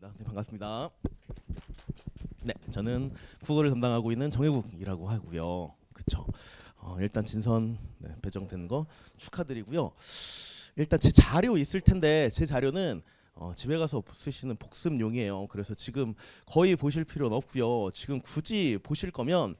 네, 반갑습니다. 네, 저는 국어를 담당하고 있는 정혜국이라고 하고요. 그쵸? 일단 진선 배정된 거 축하드리고요. 일단 제 자료 있을 텐데 제 자료는 집에 가서 쓰시는 복습용이에요. 그래서 지금 거의 보실 필요는 없고요. 지금 굳이 보실 거면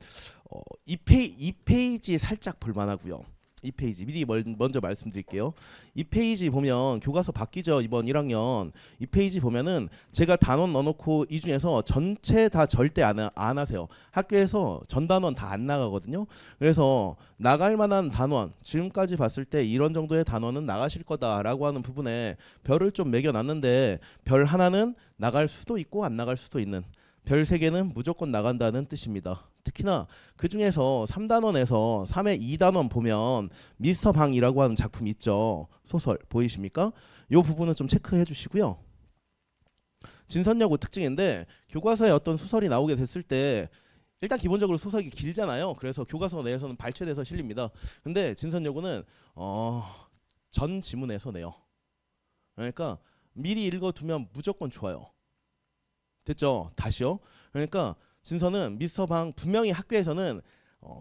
2페이지 살짝 볼만하고요. 2페이지 미리 먼저 말씀드릴게요. 2페이지 보면 교과서 바뀌죠. 이번 1학년 2페이지 보면은 제가 단원 넣어놓고 이 중에서 전체 다 절대 안 하세요. 학교에서 전단원 다 안 나가거든요. 그래서 나갈 만한 단원 지금까지 봤을 때 이런 정도의 단원은 나가실 거다라고 하는 부분에 별을 좀 매겨놨는데 별 하나는 나갈 수도 있고 안 나갈 수도 있는 별 3개는 무조건 나간다는 뜻입니다. 특히나 그 중에서 3단원에서 3의 2단원 보면 미스터 방이라고 하는 작품 있죠. 소설 보이십니까? 이 부분은 좀 체크해 주시고요. 진선여고 특징인데 교과서에 어떤 소설이 나오게 됐을 때 일단 기본적으로 소설이 길잖아요. 그래서 교과서 내에서는 발췌돼서 실립니다. 근데 진선여고는 전 지문에서 내요. 그러니까 미리 읽어두면 무조건 좋아요. 됐죠? 다시요. 그러니까 진서는 미스터 방 분명히 학교에서는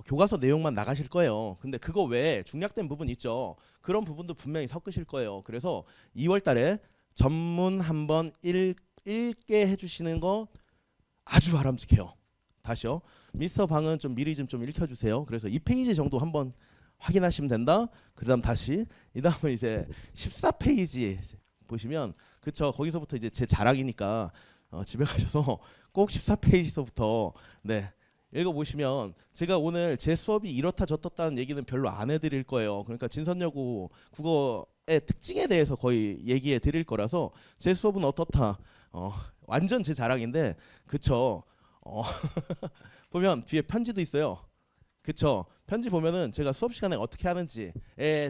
교과서 내용만 나가실 거예요. 근데 그거 외에 중략된 부분 있죠. 그런 부분도 분명히 섞으실 거예요. 그래서 2월 달에 전문 한번 읽게 해주시는 거 아주 바람직해요. 다시요. 미스터 방은 좀 미리 좀 읽혀주세요. 그래서 2페이지 정도 한번 확인하시면 된다. 그 다음 다시 이 다음에 이제 14페이지 보시면 그쵸. 거기서부터 이제 제 자랑이니까 집에 가셔서 꼭 14페이지서부터 읽어보시면 제가 오늘 제 수업이 이렇다 저렇다는 얘기는 별로 안 해드릴 거예요. 그러니까 진선여고 국어의 특징에 대해서 거의 얘기해 드릴 거라서 제 수업은 어떻다 완전 제 자랑인데 그쵸. 보면 뒤에 편지도 있어요. 그쵸. 편지 보면은 제가 수업 시간에 어떻게 하는지에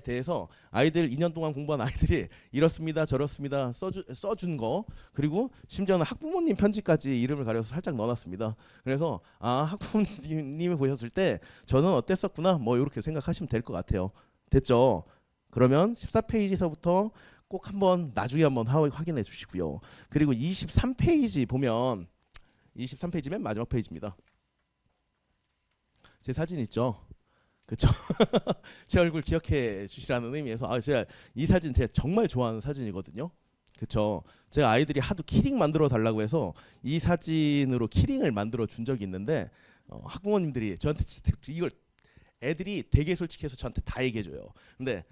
대해서 아이들 2년 동안 공부한 아이들이 이렇습니다 저렇습니다 써준 거 그리고 심지어는 학부모님 편지까지 이름을 가려서 살짝 넣어놨습니다. 그래서 학부모님이 보셨을 때 저는 어땠었구나 뭐 이렇게 생각하시면 될 것 같아요. 됐죠? 그러면 14페이지서부터 꼭 한번 나중에 한번 확인해 주시고요. 그리고 23페이지 보면 23페이지 맨 마지막 페이지입니다. 제 사진 있죠? 그쵸? 제 얼굴 기억해 주시라는 의미에서 제가 이 사진 제가 정말 좋아하는 사진이거든요. 그쵸? 제가 아이들이 하도 키링 만들어 달라고 해서 이 사진으로 키링을 만들어 준 적이 있는데 학부모님들이 저한테 이걸 애들이 되게 솔직해서 저한테 다 얘기해 줘요. 근데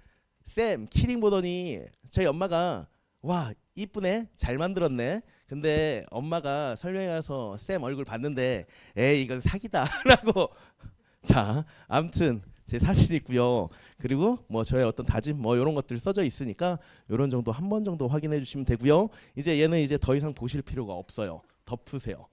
쌤 키링 보더니 저희 엄마가 와 이쁘네 잘 만들었네 근데 엄마가 설명회 가서 쌤 얼굴 봤는데 에이 이건 사기다 라고 자, 아무튼 제 사진 있고요. 그리고 뭐 저의 어떤 다짐 뭐 이런 것들 써져 있으니까 이런 정도 한 번 정도 확인해 주시면 되고요. 이제 얘는 이제 더 이상 보실 필요가 없어요. 덮으세요.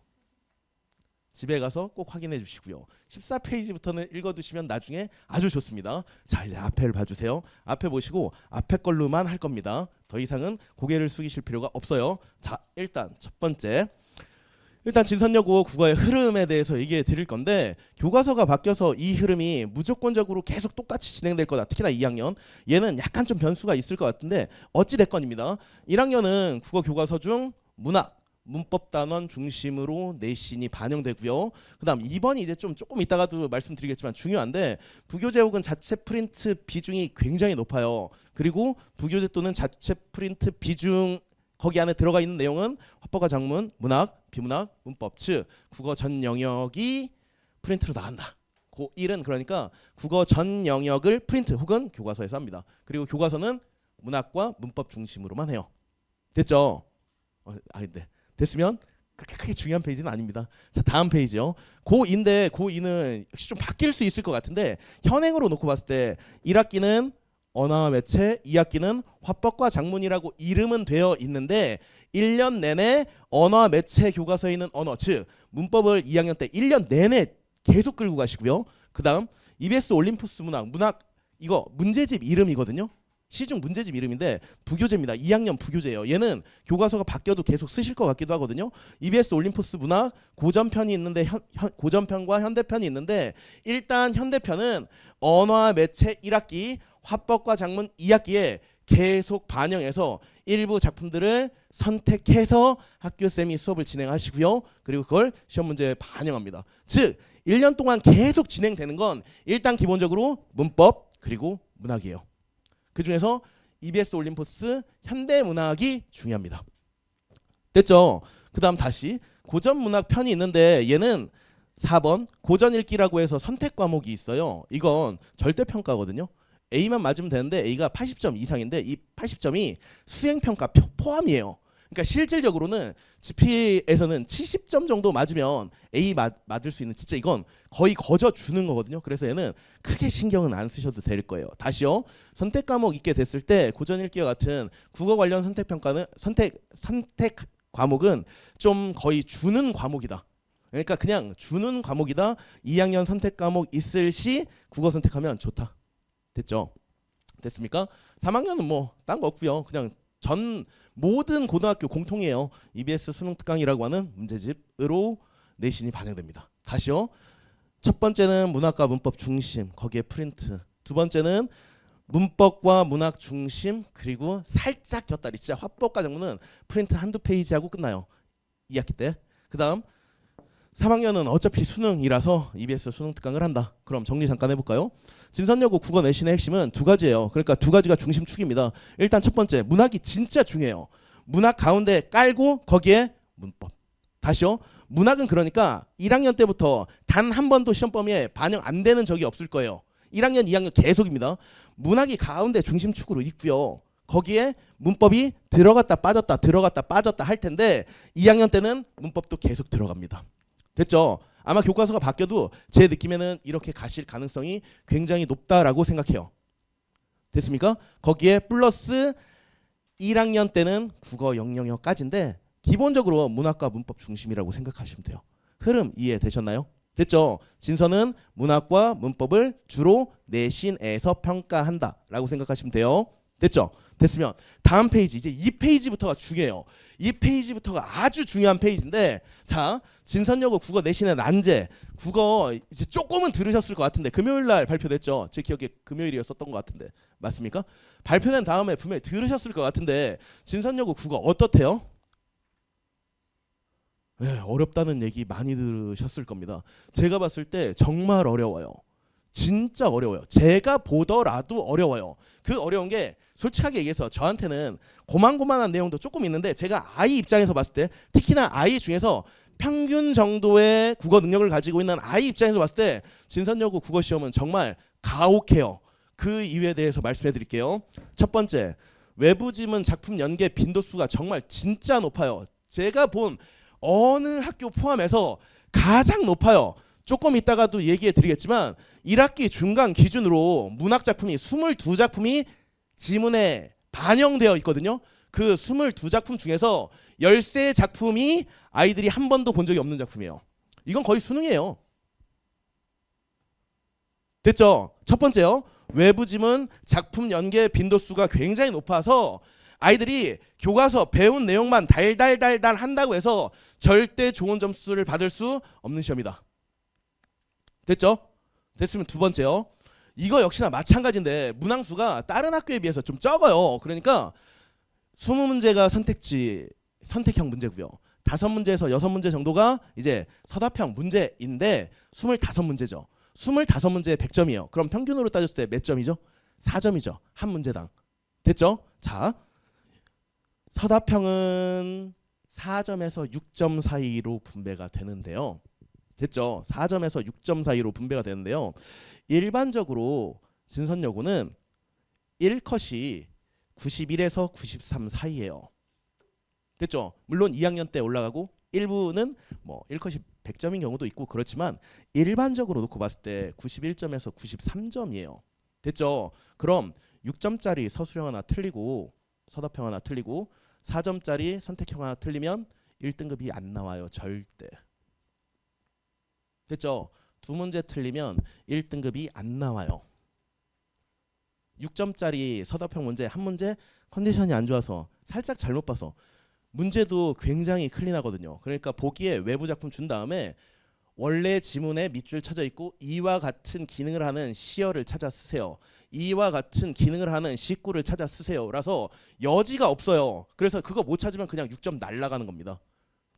집에 가서 꼭 확인해 주시고요. 14페이지부터는 읽어두시면 나중에 아주 좋습니다. 자 이제 앞에를 봐주세요. 앞에 보시고 앞에 걸로만 할 겁니다. 더 이상은 고개를 숙이실 필요가 없어요. 자 일단 첫 번째 일단 진선여고 국어의 흐름에 대해서 얘기해 드릴 건데 교과서가 바뀌어서 이 흐름이 무조건적으로 계속 똑같이 진행될 거다. 특히나 2학년 얘는 약간 좀 변수가 있을 것 같은데 어찌됐건입니다. 1학년은 국어 교과서 중 문학 문법 단원 중심으로 내신이 반영되고요. 그다음 2번이 이제 조금 이따가도 말씀드리겠지만 중요한데 부교재혹은 자체 프린트 비중이 굉장히 높아요. 그리고 부교재 또는 자체 프린트 비중 거기 안에 들어가 있는 내용은 화법과 작문, 문학, 비문학, 문법, 즉 국어 전 영역이 프린트로 나간다. 고1은 그러니까 국어 전 영역을 프린트 혹은 교과서에서 합니다. 그리고 교과서는 문학과 문법 중심으로만 해요. 됐죠? 네. 됐으면 그렇게 크게 중요한 페이지는 아닙니다. 자 다음 페이지요. 고2인데 고2는 역시 좀 바뀔 수 있을 것 같은데 현행으로 놓고 봤을 때 1학기는 언어와 매체, 2학기는 화법과 작문이라고 이름은 되어 있는데 1년 내내 언어와 매체 교과서에 있는 언어 즉 문법을 2학년 때 1년 내내 계속 끌고 가시고요. 그 다음 EBS 올림푸스 문학 이거 문제집 이름이거든요. 시중 문제집 이름인데 부교재입니다. 2학년 부교재예요. 얘는 교과서가 바뀌어도 계속 쓰실 것 같기도 하거든요. EBS 올림푸스 문학 고전편이 있는데 고전편과 현대편이 있는데 일단 현대편은 언어와 매체 1학기 화법과 작문 2학기에 계속 반영해서 일부 작품들을 선택해서 학교쌤이 수업을 진행하시고요. 그리고 그걸 시험 문제에 반영합니다. 즉 1년 동안 계속 진행되는 건 일단 기본적으로 문법 그리고 문학이에요. 그중에서 EBS 올림포스 현대문학이 중요합니다. 됐죠? 그 다음 다시 고전문학 편이 있는데 얘는 4번 고전 읽기라고 해서 선택 과목이 있어요. 이건 절대평가거든요. A만 맞으면 되는데 A가 80점 이상인데 이 80점이 수행평가 포함이에요. 그러니까 실질적으로는 GP에서는 70점 정도 맞으면 A 맞을 수 있는 진짜 이건 거의 거저 주는 거거든요. 그래서 얘는 크게 신경은 안 쓰셔도 될 거예요. 다시요. 선택 과목 있게 됐을 때 고전 읽기와 같은 국어 관련 선택평가는 선택 과목은 좀 거의 주는 과목이다. 그러니까 그냥 주는 과목이다. 2학년 선택 과목 있을 시 국어 선택하면 좋다. 됐죠? 됐습니까? 3학년은 뭐 딴 거 없고요. 그냥 전 모든 고등학교 공통이에요. EBS 수능 특강이라고 하는 문제집으로 내신이 반영됩니다. 다시요. 첫 번째는 문학과 문법 중심, 거기에 프린트. 두 번째는 문법과 문학 중심, 그리고 살짝 곁다리. 진짜 화법과 정문은 프린트 한두 페이지 하고 끝나요. 2학기 때. 그 다음 3학년은 어차피 수능이라서 EBS 수능 특강을 한다. 그럼 정리 잠깐 해볼까요? 진선여고 국어 내신의 핵심은 두 가지예요. 그러니까 두 가지가 중심축입니다. 일단 첫 번째, 문학이 진짜 중요해요. 문학 가운데 깔고 거기에 문법. 다시요. 문학은 그러니까 1학년 때부터 단 한 번도 시험 범위에 반영 안 되는 적이 없을 거예요. 1학년, 2학년 계속입니다. 문학이 가운데 중심축으로 있고요. 거기에 문법이 들어갔다 빠졌다 할 텐데 2학년 때는 문법도 계속 들어갑니다. 됐죠? 아마 교과서가 바뀌어도 제 느낌에는 이렇게 가실 가능성이 굉장히 높다라고 생각해요. 됐습니까? 거기에 플러스 1학년 때는 국어 영영역까지인데 기본적으로 문학과 문법 중심이라고 생각하시면 돼요. 흐름 이해되셨나요? 됐죠? 진서는 문학과 문법을 주로 내신에서 평가한다라고 생각하시면 돼요. 됐죠? 됐으면 다음 페이지, 이제 이 페이지부터가 중요해요. 이 페이지부터가 아주 중요한 페이지인데, 자, 진선여고 국어 내신의 난제, 국어 이제 조금은 들으셨을 것 같은데 금요일 날 발표됐죠? 제 기억에 금요일이었었던 것 같은데 맞습니까? 발표된 다음에 분명히 들으셨을 것 같은데 진선여고 국어 어떻대요? 네, 어렵다는 얘기 많이 들으셨을 겁니다. 제가 봤을 때 정말 어려워요. 진짜 어려워요. 제가 보더라도 어려워요. 그 어려운 게 솔직하게 얘기해서 저한테는 고만고만한 내용도 조금 있는데 제가 아이 입장에서 봤을 때 특히나 아이 중에서 평균 정도의 국어 능력을 가지고 있는 아이 입장에서 봤을 때 진선여고 국어 시험은 정말 가혹해요. 그 이유에 대해서 말씀해 드릴게요. 첫 번째, 외부 지문 작품 연계 빈도수가 정말 진짜 높아요. 제가 본 어느 학교 포함해서 가장 높아요. 조금 이따가도 얘기해 드리겠지만 1학기 중간 기준으로 문학 작품이 22작품이 지문에 반영되어 있거든요. 그 22작품 중에서 13작품이 아이들이 한 번도 본 적이 없는 작품이에요. 이건 거의 수능이에요. 됐죠? 첫 번째요. 외부 지문 작품 연계 빈도수가 굉장히 높아서 아이들이 교과서 배운 내용만 달달달달 한다고 해서 절대 좋은 점수를 받을 수 없는 시험이다. 됐죠? 됐으면 두 번째요. 이거 역시나 마찬가지인데 문항수가 다른 학교에 비해서 좀 적어요. 그러니까 20문제가 선택형 문제고요. 5문제에서 6문제 정도가 이제 서답형 문제인데 25문제죠. 25문제에 100점이에요. 그럼 평균으로 따졌을 때 몇 점이죠? 4점이죠. 한 문제당. 됐죠? 자, 서답형은 4점에서 6점 사이로 분배가 되는데요. 됐죠? 4점에서 6점 사이로 분배가 되는데요. 일반적으로 진선여고는 1컷이 91에서 93 사이예요. 됐죠? 물론 2학년 때 올라가고 일부는 뭐 1컷이 100점인 경우도 있고 그렇지만 일반적으로 놓고 봤을 때 91점에서 93점이에요. 됐죠? 그럼 6점짜리 서술형 하나 틀리고 서답형 하나 틀리고 4점짜리 선택형 하나 틀리면 1등급이 안 나와요. 절대. 됐죠? 2문제 틀리면 1등급이 안 나와요. 6점짜리 서답형 문제 한 문제 컨디션이 안 좋아서 살짝 잘못 봐서 문제도 굉장히 클린하거든요. 그러니까 보기에 외부 작품 준 다음에 원래 지문에 밑줄 쳐져 있고 이와 같은 기능을 하는 시어를 찾아 쓰세요. 이와 같은 기능을 하는 식구를 찾아 쓰세요. 라서 여지가 없어요. 그래서 그거 못 찾으면 그냥 6점 날라가는 겁니다.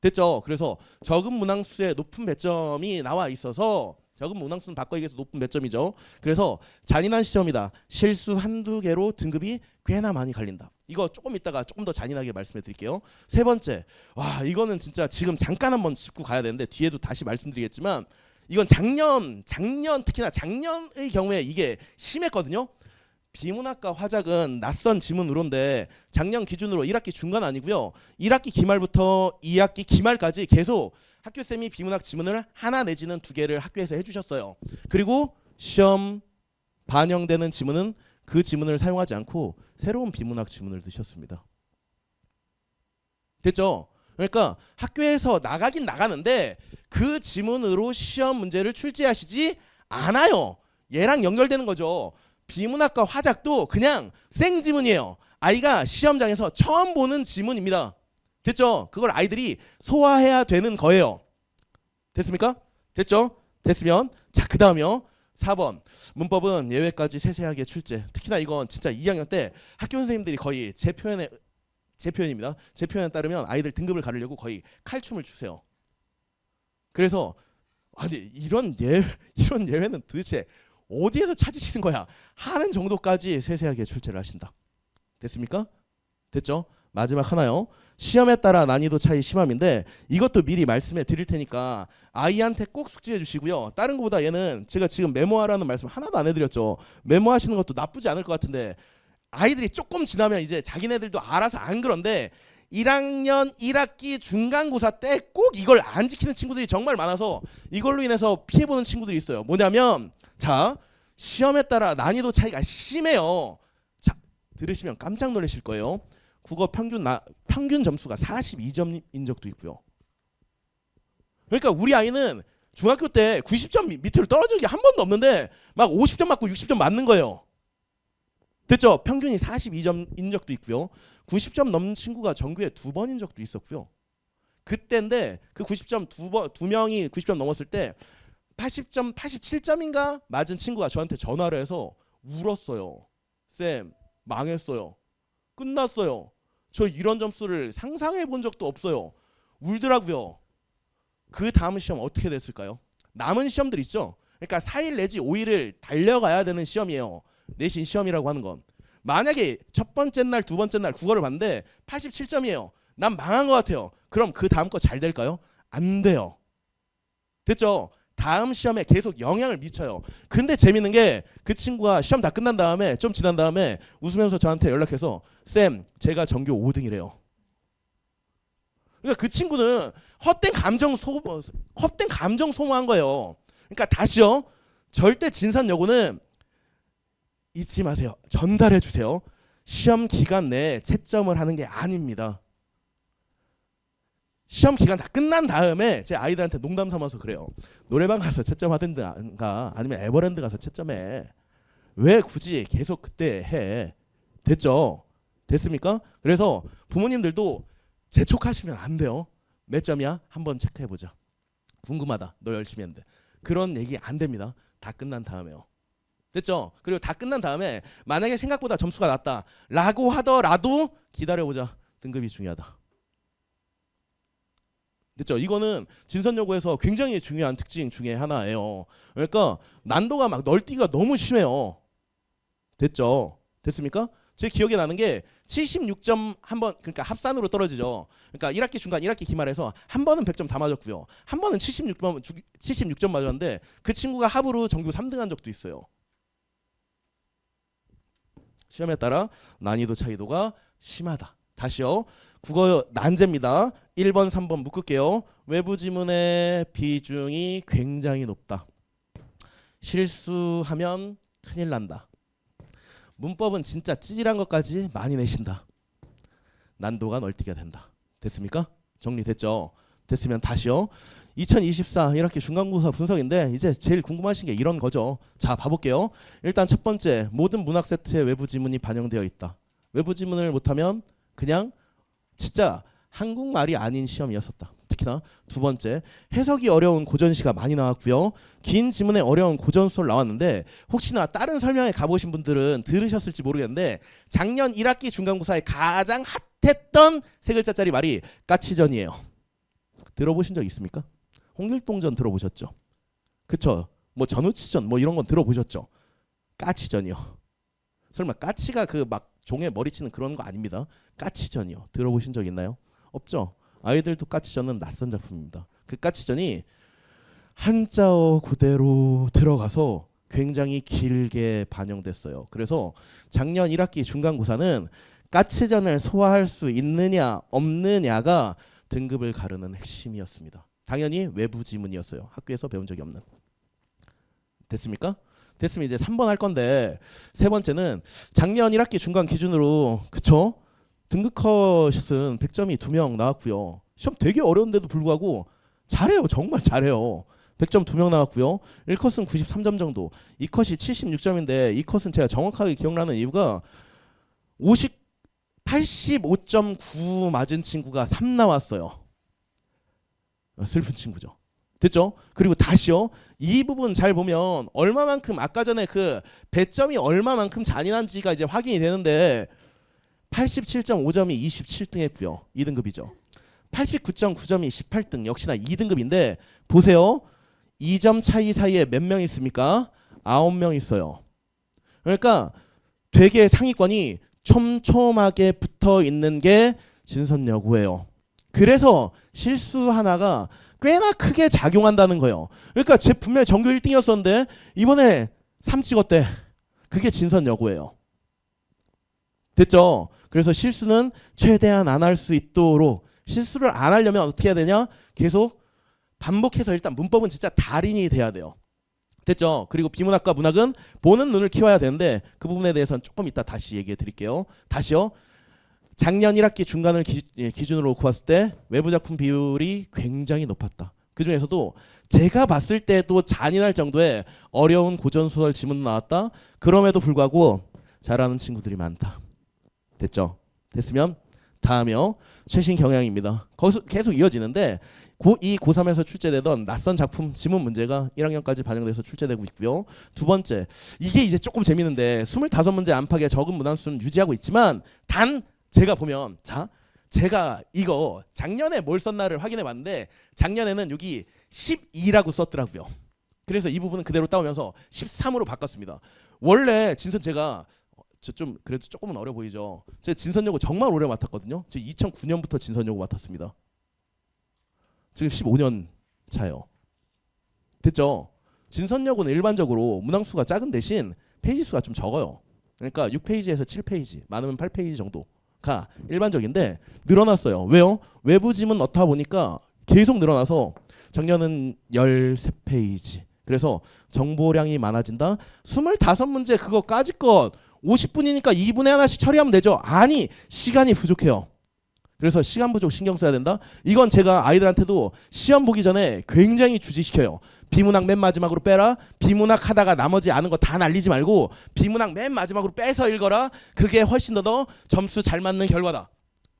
됐죠? 그래서 적은 문항수의 높은 배점이 나와 있어서 적은 문항수는 바꿔 얘기해서 높은 배점이죠. 그래서 잔인한 시험이다. 실수 한두 개로 등급이 꽤나 많이 갈린다. 이거 조금 이따가 조금 더 잔인하게 말씀해 드릴게요. 세 번째, 와 이거는 진짜 지금 잠깐 한번 짚고 가야 되는데 뒤에도 다시 말씀드리겠지만 이건 작년 특히나 작년의 경우에 이게 심했거든요. 비문학과 화작은 낯선 지문으로인데 작년 기준으로 1학기 중간 아니고요. 1학기 기말부터 2학기 기말까지 계속 학교쌤이 비문학 지문을 하나 내지는 두 개를 학교에서 해주셨어요. 그리고 시험 반영되는 지문은 그 지문을 사용하지 않고 새로운 비문학 지문을 드셨습니다. 됐죠? 그러니까 학교에서 나가긴 나가는데 그 지문으로 시험 문제를 출제하시지 않아요. 얘랑 연결되는 거죠. 비문학과 화작도 그냥 생지문이에요. 아이가 시험장에서 처음 보는 지문입니다. 됐죠? 그걸 아이들이 소화해야 되는 거예요. 됐습니까? 됐죠? 됐으면 자 그 다음이요. 4번 문법은 예외까지 세세하게 출제. 특히나 이건 진짜 2학년 때 학교 선생님들이 거의 제 표현입니다. 제 표현에 따르면 아이들 등급을 가르려고 거의 칼춤을 추세요. 그래서 아니 이런 예외는 도대체 어디에서 찾으시는 거야 하는 정도까지 세세하게 출제를 하신다. 됐습니까? 됐죠? 마지막 하나요. 시험에 따라 난이도 차이 심함인데 이것도 미리 말씀해 드릴 테니까 아이한테 꼭 숙지해 주시고요. 다른 것보다 얘는 제가 지금 메모하라는 말씀 하나도 안 해드렸죠. 메모하시는 것도 나쁘지 않을 것 같은데 아이들이 조금 지나면 이제 자기네들도 알아서 안 그런데 1학년 1학기 중간고사 때 꼭 이걸 안 지키는 친구들이 정말 많아서 이걸로 인해서 피해보는 친구들이 있어요. 뭐냐면 자 시험에 따라 난이도 차이가 심해요. 자 들으시면 깜짝 놀라실 거예요. 국어 평균 점수가 42점인 적도 있고요. 그러니까 우리 아이는 중학교 때 90점 밑으로 떨어진 게 한 번도 없는데 막 50점 맞고 60점 맞는 거예요. 됐죠? 평균이 42점인 적도 있고요. 90점 넘는 친구가 전교에 2번인 적도 있었고요. 그때인데 그 90점 두 명이 90점 넘었을 때 80점, 87점인가 맞은 친구가 저한테 전화를 해서 울었어요. 쌤, 망했어요. 끝났어요. 저 이런 점수를 상상해 본 적도 없어요. 울더라고요. 그 다음 시험 어떻게 됐을까요? 남은 시험들 있죠. 그러니까 4일 내지 5일을 달려가야 되는 시험이에요. 내신 시험이라고 하는 건. 만약에 첫 번째 날, 두 번째 날 국어를 봤는데 87점이에요. 난 망한 것 같아요. 그럼 그 다음 거 잘 될까요? 안 돼요. 됐죠? 다음 시험에 계속 영향을 미쳐요. 근데 재밌는 게 그 친구가 시험 다 끝난 다음에 좀 지난 다음에 웃으면서 저한테 연락해서 쌤 제가 전교 5등이래요. 그러니까 그 친구는 헛된 감정 소모한 거예요. 그러니까 다시요. 절대 진산여고는 잊지 마세요. 전달해 주세요. 시험 기간 내에 채점을 하는 게 아닙니다. 시험 기간 다 끝난 다음에 제 아이들한테 농담 삼아서 그래요. 노래방 가서 채점하든가 아니면 에버랜드 가서 채점해. 왜 굳이 계속 그때 해? 됐죠? 됐습니까? 그래서 부모님들도 재촉하시면 안 돼요. 몇 점이야? 한번 체크해보자. 궁금하다. 너 열심히 했는데. 그런 얘기 안 됩니다. 다 끝난 다음에요. 됐죠? 그리고 다 끝난 다음에 만약에 생각보다 점수가 낮다 라고 하더라도 기다려보자. 등급이 중요하다. 됐죠? 이거는 진선여고에서 굉장히 중요한 특징 중에 하나예요. 그러니까 난도가 막 널뛰기가 너무 심해요. 됐죠? 됐습니까? 제 기억에 나는 게 76점 한 번, 그러니까 합산으로 떨어지죠. 그러니까 1학기 중간 1학기 기말에서 한 번은 100점 다 맞았고요. 한 번은 76점 맞았는데 그 친구가 합으로 전교 3등 한 적도 있어요. 시험에 따라 난이도 차이도가 심하다. 다시요. 국어 난제입니다. 1번, 3번 묶을게요. 외부 지문의 비중이 굉장히 높다. 실수하면 큰일 난다. 문법은 진짜 찌질한 것까지 많이 내신다. 난도가 널뛰게 된다. 됐습니까? 정리됐죠? 됐으면 다시요. 2024 1학기 중간고사 분석인데 이제 제일 궁금하신 게 이런 거죠. 자 봐볼게요. 일단 첫 번째 모든 문학 세트에 외부 지문이 반영되어 있다. 외부 지문을 못하면 그냥 진짜 한국말이 아닌 시험이었었다. 특히나. 두 번째, 해석이 어려운 고전시가 많이 나왔고요. 긴 지문에 어려운 고전소설 나왔는데 혹시나 다른 설명회 가보신 분들은 들으셨을지 모르겠는데 작년 1학기 중간고사에 가장 핫했던 세 글자짜리 말이 까치전이에요. 들어보신 적 있습니까? 홍길동전 들어보셨죠? 그쵸? 뭐 전우치전 뭐 이런 건 들어보셨죠? 까치전이요. 설마 까치가 그 막 종에 머리 치는 그런 거 아닙니다. 까치전이요. 들어보신 적 있나요? 없죠? 아이들도 까치전은 낯선 작품입니다. 그 까치전이 한자어 그대로 들어가서 굉장히 길게 반영됐어요. 그래서 작년 1학기 중간고사는 까치전을 소화할 수 있느냐 없느냐가 등급을 가르는 핵심이었습니다. 당연히 외부 지문이었어요. 학교에서 배운 적이 없는. 됐습니까? 됐으면 이제 3번 할 건데 세 번째는 작년 1학기 중간 기준으로 그쵸? 등급컷은 100점이 2명 나왔고요. 시험 되게 어려운데도 불구하고 잘해요. 정말 잘해요. 100점 2명 나왔고요. 1컷은 93점 정도. 2컷이 76점인데 2컷은 제가 정확하게 기억나는 이유가 85.9 맞은 친구가 3 나왔어요. 슬픈 친구죠. 됐죠? 그리고 다시요. 이 부분 잘 보면 얼마만큼 아까 전에 그 배점이 얼마만큼 잔인한지가 이제 확인이 되는데 87.5점이 27등 했고요. 2등급이죠. 89.9점이 18등 역시나 2등급인데 보세요. 2점 차이 사이에 몇 명 있습니까? 9명 있어요. 그러니까 되게 상위권이 촘촘하게 붙어 있는 게 진선여고예요. 그래서 실수 하나가 꽤나 크게 작용한다는 거예요. 그러니까 제 분명히 전교 1등이었었는데 이번에 3 찍었대. 그게 진선여고예요. 됐죠? 그래서 실수는 최대한 안 할 수 있도록 실수를 안 하려면 어떻게 해야 되냐? 계속 반복해서 일단 문법은 진짜 달인이 돼야 돼요. 됐죠? 그리고 비문학과 문학은 보는 눈을 키워야 되는데 그 부분에 대해서는 조금 이따 다시 얘기해 드릴게요. 다시요. 작년 1학기 중간을 기준으로 놓고 봤을 때 외부 작품 비율이 굉장히 높았다. 그 중에서도 제가 봤을 때도 잔인할 정도의 어려운 고전소설 지문 나왔다. 그럼에도 불구하고 잘하는 친구들이 많다. 됐죠? 됐으면 다음이요. 최신 경향입니다. 거기서 계속 이어지는데 이 고3에서 출제되던 낯선 작품 지문 문제가 1학년까지 반영돼서 출제되고 있고요. 두 번째, 이게 이제 조금 재밌는데 25문제 안팎의 적은 문항수는 유지하고 있지만 단 제가 보면 제가 이거 작년에 뭘 썼나를 확인해 봤는데 작년에는 여기 12라고 썼더라고요. 그래서 이 부분은 그대로 따오면서 13으로 바꿨습니다. 원래 진선 제가 좀 그래도 조금은 어려 보이죠. 제가 진선여고 정말 오래 맡았거든요. 제가 2009년부터 진선여고 맡았습니다. 지금 15년 차예요. 됐죠? 진선여고는 일반적으로 문항수가 작은 대신 페이지 수가 좀 적어요. 그러니까 6페이지에서 7페이지, 많으면 8페이지 정도가 일반적인데 늘어났어요. 왜요? 외부 지문 넣다 보니까 계속 늘어나서 작년은 13페이지. 그래서 정보량이 많아진다. 25문제 그거까지 것 50분이니까 2분에 하나씩 처리하면 되죠. 아니, 시간이 부족해요. 그래서 시간 부족 신경 써야 된다. 이건 제가 아이들한테도 시험 보기 전에 굉장히 주지시켜요. 비문학 맨 마지막으로 빼라. 비문학 하다가 나머지 아는 거 다 날리지 말고 비문학 맨 마지막으로 빼서 읽어라. 그게 훨씬 더 점수 잘 맞는 결과다.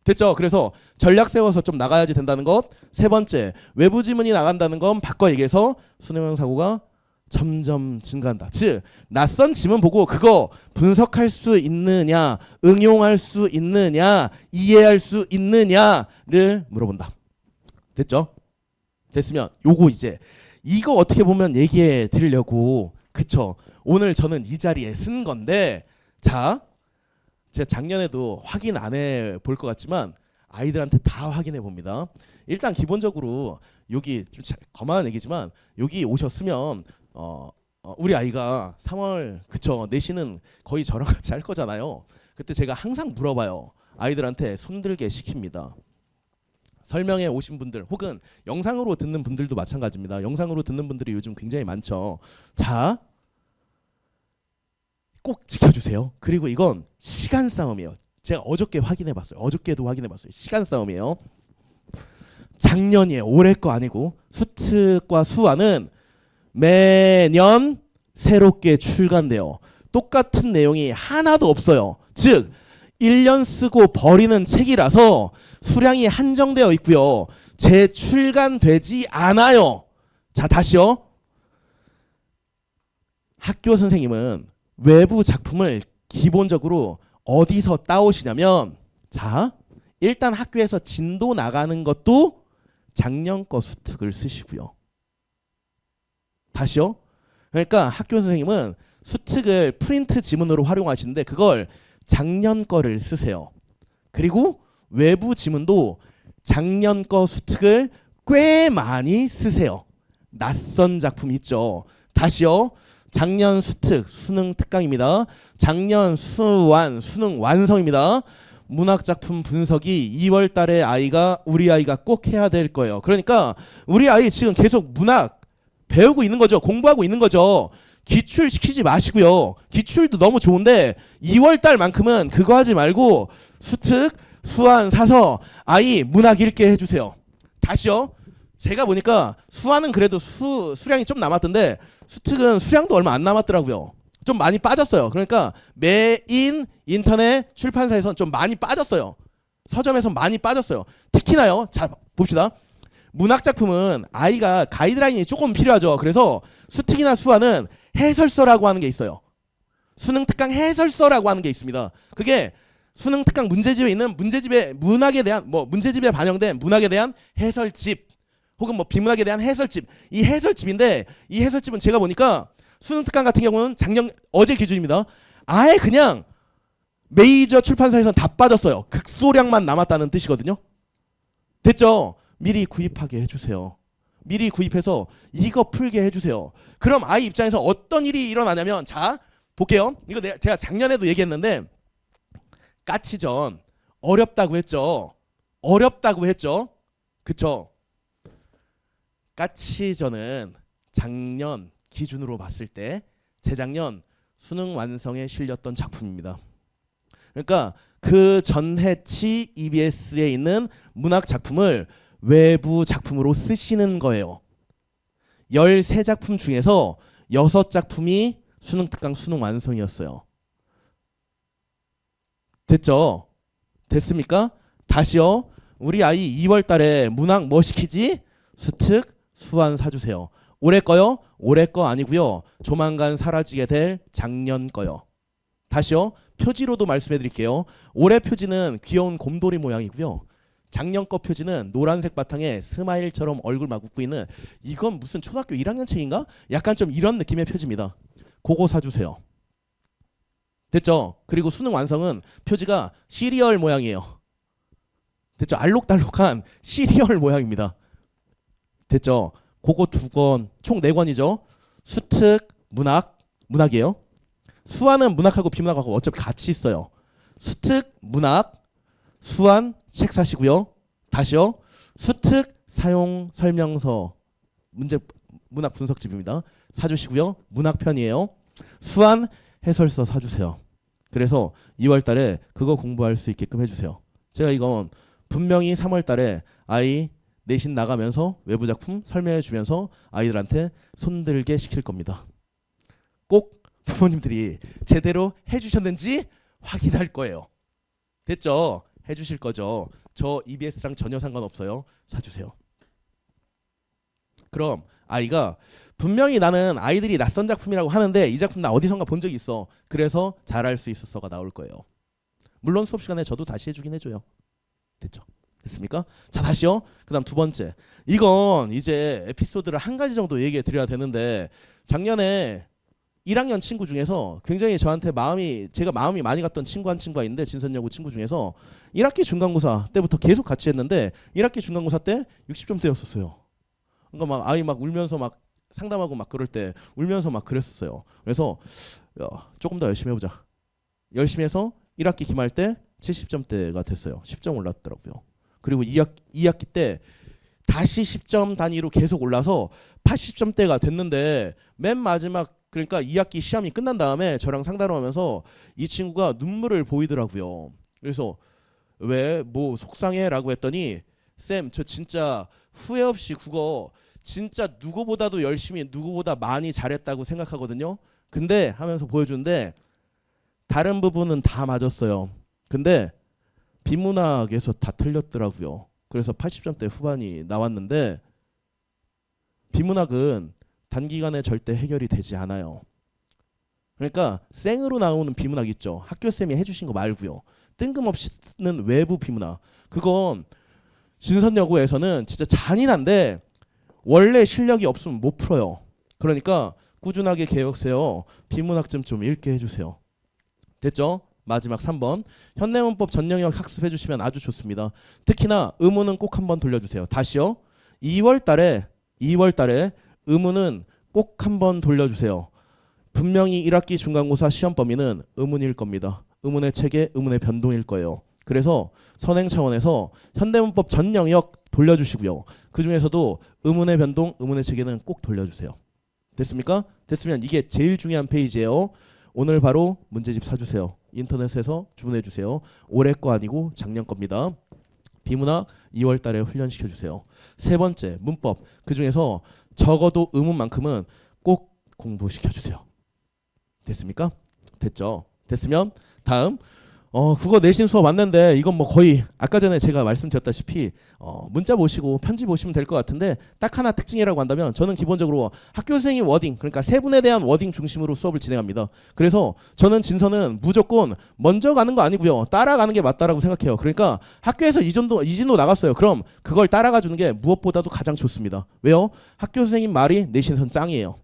됐죠? 그래서 전략 세워서 좀 나가야지 된다는 것. 세 번째, 외부 지문이 나간다는 건 바꿔 얘기해서 수능형 사고가 점점 증가한다. 즉 낯선 지문 보고 그거 분석할 수 있느냐, 응용할 수 있느냐, 이해할 수 있느냐를 물어본다. 됐죠? 됐으면 요거 이제 이거 어떻게 보면 얘기해 드리려고 그쵸? 오늘 저는 이 자리에 쓴 건데 자 제가 작년에도 확인 안 해 볼 것 같지만 아이들한테 다 확인해 봅니다. 일단 기본적으로 여기 좀 거만한 얘기지만 여기 오셨으면 우리 아이가 3월 그쵸 내신은 거의 저랑 같이 할 거잖아요. 그때 제가 항상 물어봐요. 아이들한테 손들게 시킵니다. 설명회 오신 분들 혹은 영상으로 듣는 분들도 마찬가지입니다. 영상으로 듣는 분들이 요즘 굉장히 많죠. 자, 꼭 지켜주세요. 그리고 이건 시간 싸움이에요. 제가 어저께 확인해봤어요. 어저께도 확인해봤어요. 시간 싸움이에요. 작년이에요. 올해 거 아니고 수특과 수화는 매년 새롭게 출간돼요. 똑같은 내용이 하나도 없어요. 즉 1년 쓰고 버리는 책이라서 수량이 한정되어 있고요. 재출간되지 않아요. 자, 다시요. 학교 선생님은 외부 작품을 기본적으로 어디서 따오시냐면, 자, 일단 학교에서 진도 나가는 것도 작년 거 수특을 쓰시고요. 다시요. 그러니까 학교 선생님은 수특을 프린트 지문으로 활용하시는데 그걸 작년 거를 쓰세요. 그리고 외부 지문도 작년 거 수특을 꽤 많이 쓰세요. 낯선 작품 있죠. 다시요. 작년 수특 수능 특강입니다. 작년 수완 수능 완성입니다. 문학작품 분석이 2월 달에 우리 아이가 꼭 해야 될 거예요. 그러니까 우리 아이 지금 계속 문학 배우고 있는 거죠. 공부하고 있는 거죠. 기출시키지 마시고요. 기출도 너무 좋은데 2월 달만큼은 그거 하지 말고 수특, 수완 사서 아이 문학 읽게 해주세요. 다시요. 제가 보니까 수완은 그래도 수량이 좀 남았던데 수특은 수량도 얼마 안 남았더라고요. 좀 많이 빠졌어요. 그러니까 메인 인터넷 출판사에선 좀 많이 빠졌어요. 서점에서 많이 빠졌어요. 특히나요. 자, 봅시다. 문학작품은 아이가 가이드라인이 조금 필요하죠. 그래서 수특이나 수완은 해설서라고 하는 게 있어요. 수능 특강 해설서라고 하는 게 있습니다. 그게 수능 특강 문제집에 있는 문제집의 문학에 대한 문제집에 반영된 문학에 대한 해설집 혹은 비문학에 대한 해설집. 이 해설집인데 이 해설집은 제가 보니까 수능 특강 같은 경우는 어제 기준입니다. 아예 그냥 메이저 출판사에서는 다 빠졌어요. 극소량만 남았다는 뜻이거든요. 됐죠? 미리 구입하게 해주세요. 미리 구입해서 이거 풀게 해주세요. 그럼 아이 입장에서 어떤 일이 일어나냐면, 자, 볼게요. 이거 제가 작년에도 얘기했는데 까치전 어렵다고 했죠. 어렵다고 했죠. 그쵸? 까치전은 작년 기준으로 봤을 때 재작년 수능 완성에 실렸던 작품입니다. 그러니까 그 전해치 EBS에 있는 문학 작품을 외부 작품으로 쓰시는 거예요. 13작품 중에서 6작품이 수능 특강 수능 완성이었어요. 됐죠? 됐습니까? 다시요. 우리 아이 2월 달에 문학 뭐 시키지? 수특, 수완 사주세요. 올해 거요? 올해 거 아니고요. 조만간 사라지게 될 작년 거요. 다시요. 표지로도 말씀해 드릴게요. 올해 표지는 귀여운 곰돌이 모양이고요. 작년 거 표지는 노란색 바탕에 스마일처럼 얼굴 막 웃고 있는, 이건 무슨 초등학교 1학년 책인가? 약간 좀 이런 느낌의 표지입니다. 그거 사주세요. 됐죠? 그리고 수능 완성은 표지가 시리얼 모양이에요. 됐죠? 알록달록한 시리얼 모양입니다. 됐죠? 그거 2권, 총 4권이죠. 수특, 문학이에요. 수완은 문학하고 비문학하고 어차피 같이 있어요. 수특, 문학, 수완 책 사시고요. 다시요. 수특 사용 설명서 문학 분석집입니다. 사주시고요. 문학편이에요. 수완 해설서 사주세요. 그래서 2월 달에 그거 공부할 수 있게끔 해주세요. 제가 이건 분명히 3월 달에 아이 내신 나가면서 외부 작품 설명해 주면서 아이들한테 손들게 시킬 겁니다. 꼭 부모님들이 제대로 해주셨는지 확인할 거예요. 됐죠? 해주실 거죠. 저 EBS랑 전혀 상관없어요. 사주세요. 그럼 아이가 분명히 나는 아이들이 낯선 작품이라고 하는데 이 작품 나 어디선가 본 적이 있어. 그래서 잘할 수 있었어가 나올 거예요. 물론 수업 시간에 저도 다시 해주긴 해줘요. 됐죠? 됐습니까? 자, 다시요. 그 다음 2번째. 이건 이제 에피소드를 한 가지 정도 얘기해 드려야 되는데, 작년에 1학년 친구 중에서 굉장히 저한테 제가 마음이 많이 갔던 친구가 있는데, 진선여고 친구 중에서 1학기 중간고사 때부터 계속 같이 했는데 1학기 중간고사 때 60점대였었어요. 그러니까 막 아이 막 울면서 막 상담하고 막 그럴 때 울면서 막 그랬었어요. 그래서 조금 더 열심히 해보자. 열심히 해서 1학기 기말 때 70점대가 됐어요. 10점 올랐더라고요. 그리고 2학기 때 다시 10점 단위로 계속 올라서 80점대가 됐는데, 맨 마지막 그러니까 2학기 시험이 끝난 다음에 저랑 상담을 하면서 이 친구가 눈물을 보이더라고요. 그래서 왜 뭐 속상해? 라고 했더니, 쌤 저 진짜 후회 없이 국어 진짜 누구보다도 열심히 누구보다 많이 잘했다고 생각하거든요. 근데 하면서 보여주는데 다른 부분은 다 맞았어요. 근데 비문학에서 다 틀렸더라고요. 그래서 80점대 후반이 나왔는데 비문학은 단기간에 절대 해결이 되지 않아요. 그러니까 생으로 나오는 비문학 있죠. 학교쌤이 해주신 거 말고요. 뜬금없이는 외부 비문학. 그건 진선여고에서는 진짜 잔인한데 원래 실력이 없으면 못 풀어요. 그러니까 꾸준하게 계획 세워 비문학 좀 읽게 해주세요. 됐죠? 마지막 3번. 현대문법 전 영역 학습해 주시면 아주 좋습니다. 특히나 의문은 꼭 한번 돌려주세요. 다시요. 2월 달에 의문은 꼭 한번 돌려주세요. 분명히 1학기 중간고사 시험 범위는 의문일 겁니다. 의문의 체계, 의문의 변동일 거예요. 그래서 선행 차원에서 현대문법 전 영역 돌려주시고요. 그 중에서도 의문의 변동, 의문의 체계는 꼭 돌려주세요. 됐습니까? 됐으면 이게 제일 중요한 페이지예요. 오늘 바로 문제집 사주세요. 인터넷에서 주문해 주세요. 올해 거 아니고 작년 겁니다. 비문학 2월 달에 훈련시켜 주세요. 세 번째, 문법. 그 중에서 적어도 의문만큼은 꼭 공부시켜 주세요. 됐습니까? 됐죠? 됐으면 다음 국어 내신 수업 왔는데 이건 뭐 거의 아까 전에 제가 말씀드렸다시피 문자 보시고 편지 보시면 될 것 같은데 딱 하나 특징이라고 한다면 저는 기본적으로 학교 선생님 워딩 그러니까 세분에 대한 워딩 중심으로 수업을 진행합니다. 그래서 저는 진서는 무조건 먼저 가는 거 아니고요. 따라가는 게 맞다라고 생각해요. 그러니까 학교에서 이진도 나갔어요. 그럼 그걸 따라가 주는 게 무엇보다도 가장 좋습니다. 왜요? 학교 선생님 말이 내신에선 짱이에요.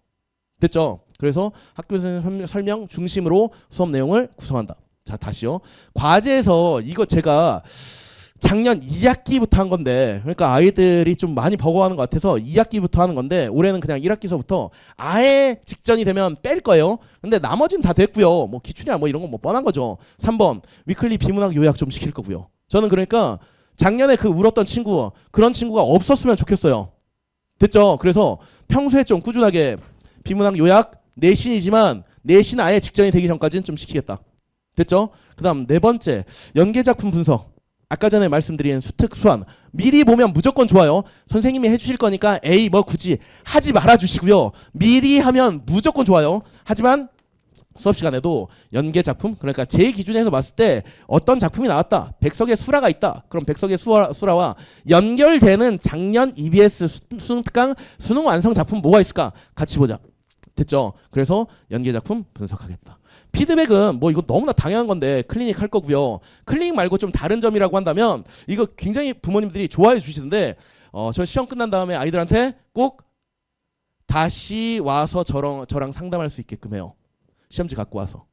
됐죠? 그래서 학교 선생님 설명 중심으로 수업 내용을 구성한다. 자, 다시요. 과제에서 이거 제가 작년 2학기부터 한 건데 그러니까 아이들이 좀 많이 버거워하는 것 같아서 2학기부터 하는 건데 올해는 그냥 1학기서부터 아예 직전이 되면 뺄 거예요. 근데 나머지는 다 됐고요. 뭐 기출이나 뭐 이런 건 뭐 뻔한 거죠. 3번 위클리 비문학 요약 좀 시킬 거고요. 저는 그러니까 작년에 그 울었던 친구 그런 친구가 없었으면 좋겠어요. 됐죠? 그래서 평소에 좀 꾸준하게 비문학 요약 내신이지만 내신 아예 직전이 되기 전까지는 좀 시키겠다. 됐죠? 그 다음 네 번째 연계작품 분석. 아까 전에 말씀드린 수특 수완 미리 보면 무조건 좋아요. 선생님이 해주실 거니까 에이 뭐 굳이 하지 말아주시고요. 미리 하면 무조건 좋아요. 하지만 수업 시간에도 연계작품 그러니까 제 기준에서 봤을 때 어떤 작품이 나왔다. 백석의 수라가 있다. 그럼 백석의 수라와 연결되는 작년 EBS 수능 특강 수능 완성 작품 뭐가 있을까? 같이 보자. 됐죠? 그래서 연계작품 분석하겠다. 피드백은 뭐 이거 너무나 당연한 건데 클리닉 할 거고요. 클리닉 말고 좀 다른 점이라고 한다면 이거 굉장히 부모님들이 좋아해 주시는데 저 시험 끝난 다음에 아이들한테 꼭 다시 와서 저랑 상담할 수 있게끔 해요. 시험지 갖고 와서.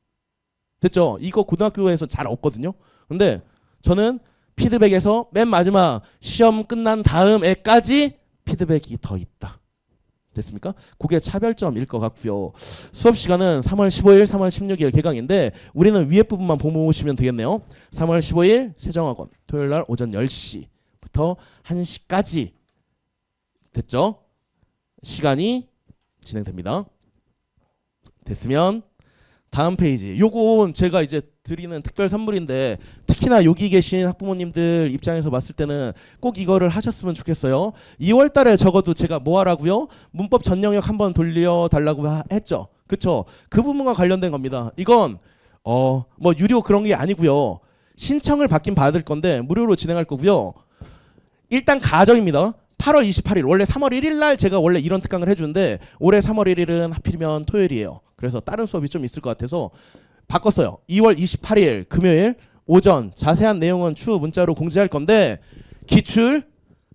됐죠? 이거 고등학교에서 잘 없거든요. 근데 저는 피드백에서 맨 마지막 시험 끝난 다음에까지 피드백이 더 있다. 됐습니까? 그게 차별점일 것 같고요. 수업 시간은 3월 15일, 3월 16일 개강인데 우리는 위에 부분만 보시면 되겠네요. 3월 15일 세정학원 토요일 날 오전 10시부터 1시까지 됐죠? 시간이 진행됩니다. 됐으면 다음 페이지. 요건 제가 이제 드리는 특별 선물인데 특히나 여기 계신 학부모님들 입장에서 봤을 때는 꼭 이거를 하셨으면 좋겠어요. 2월 달에 적어도 제가 뭐 하라고요? 문법 전 영역 한번 돌려달라고 했죠. 그쵸? 그 부분과 관련된 겁니다. 이건 뭐 유료 그런 게 아니고요. 신청을 받긴 받을 건데 무료로 진행할 거고요. 일단 가정입니다. 8월 28일 원래 3월 1일 날 제가 원래 이런 특강을 해주는데 올해 3월 1일은 하필이면 토요일이에요. 그래서 다른 수업이 좀 있을 것 같아서 바꿨어요. 2월 28일 금요일 오전 자세한 내용은 추후 문자로 공지할 건데 기출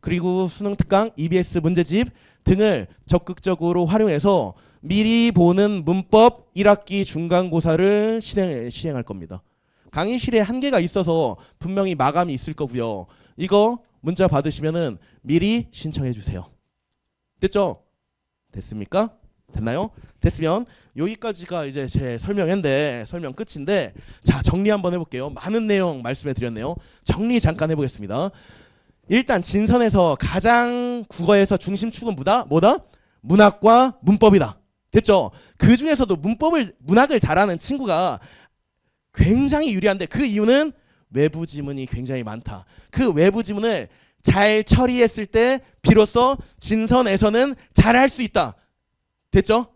그리고 수능 특강 EBS 문제집 등을 적극적으로 활용해서 미리 보는 문법 1학기 중간고사를 시행할 겁니다. 강의실에 한계가 있어서 분명히 마감이 있을 거고요. 이거 문자 받으시면은 미리 신청해 주세요. 됐죠? 됐습니까? 됐나요? 됐으면 여기까지가 이제 제 설명인데 설명 끝인데 자 정리 한번 해볼게요. 많은 내용 말씀해 드렸네요. 정리 잠깐 해보겠습니다. 일단 진선에서 가장 국어에서 중심축은 뭐다? 문학과 문법이다. 됐죠? 그 중에서도 문학을 잘하는 친구가 굉장히 유리한데 그 이유는 외부 지문이 굉장히 많다. 그 외부 지문을 잘 처리했을 때 비로소 진선에서는 잘할 수 있다. 됐죠?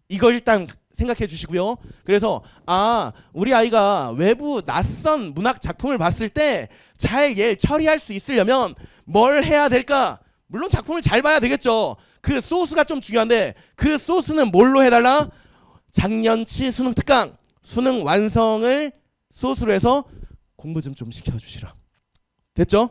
이거 일단 생각해 주시고요. 그래서 우리 아이가 외부 낯선 문학 작품을 봤을 때 잘 얘를 처리할 수 있으려면 뭘 해야 될까? 물론 작품을 잘 봐야 되겠죠. 그 소스가 좀 중요한데 그 소스는 뭘로 해달라? 작년치 수능 특강 수능 완성을 소스로 해서 공부 좀 시켜주시라. 됐죠?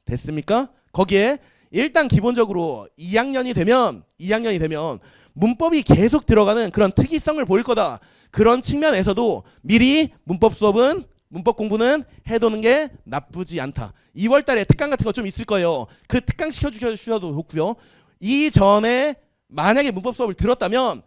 됐습니까? 거기에 일단 기본적으로 2학년이 되면 문법이 계속 들어가는 그런 특이성을 보일 거다. 그런 측면에서도 미리 문법 공부는 해두는 게 나쁘지 않다. 2월 달에 특강 같은 거 좀 있을 거예요. 그 특강 시켜주셔도 좋고요. 이전에 만약에 문법 수업을 들었다면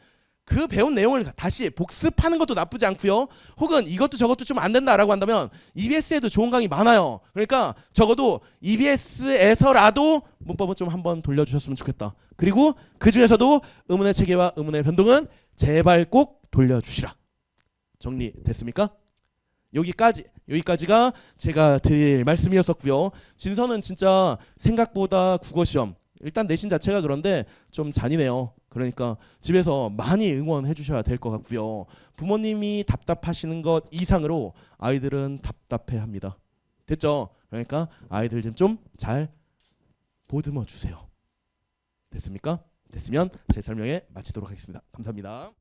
그 배운 내용을 다시 복습하는 것도 나쁘지 않고요. 혹은 이것도 저것도 좀 안 된다라고 한다면 EBS에도 좋은 강의 많아요. 그러니까 적어도 EBS에서라도 문법은 좀 한번 돌려주셨으면 좋겠다. 그리고 그 중에서도 의문의 체계와 의문의 변동은 제발 꼭 돌려주시라. 정리됐습니까? 여기까지가 제가 드릴 말씀이었었고요. 진서는 진짜 생각보다 국어 시험 일단 내신 자체가 그런데 좀 잔인해요. 그러니까 집에서 많이 응원해 주셔야 될 것 같고요. 부모님이 답답하시는 것 이상으로 아이들은 답답해합니다. 됐죠? 그러니까 아이들 좀 잘 보듬어 주세요. 됐습니까? 됐으면 제 설명에 마치도록 하겠습니다. 감사합니다.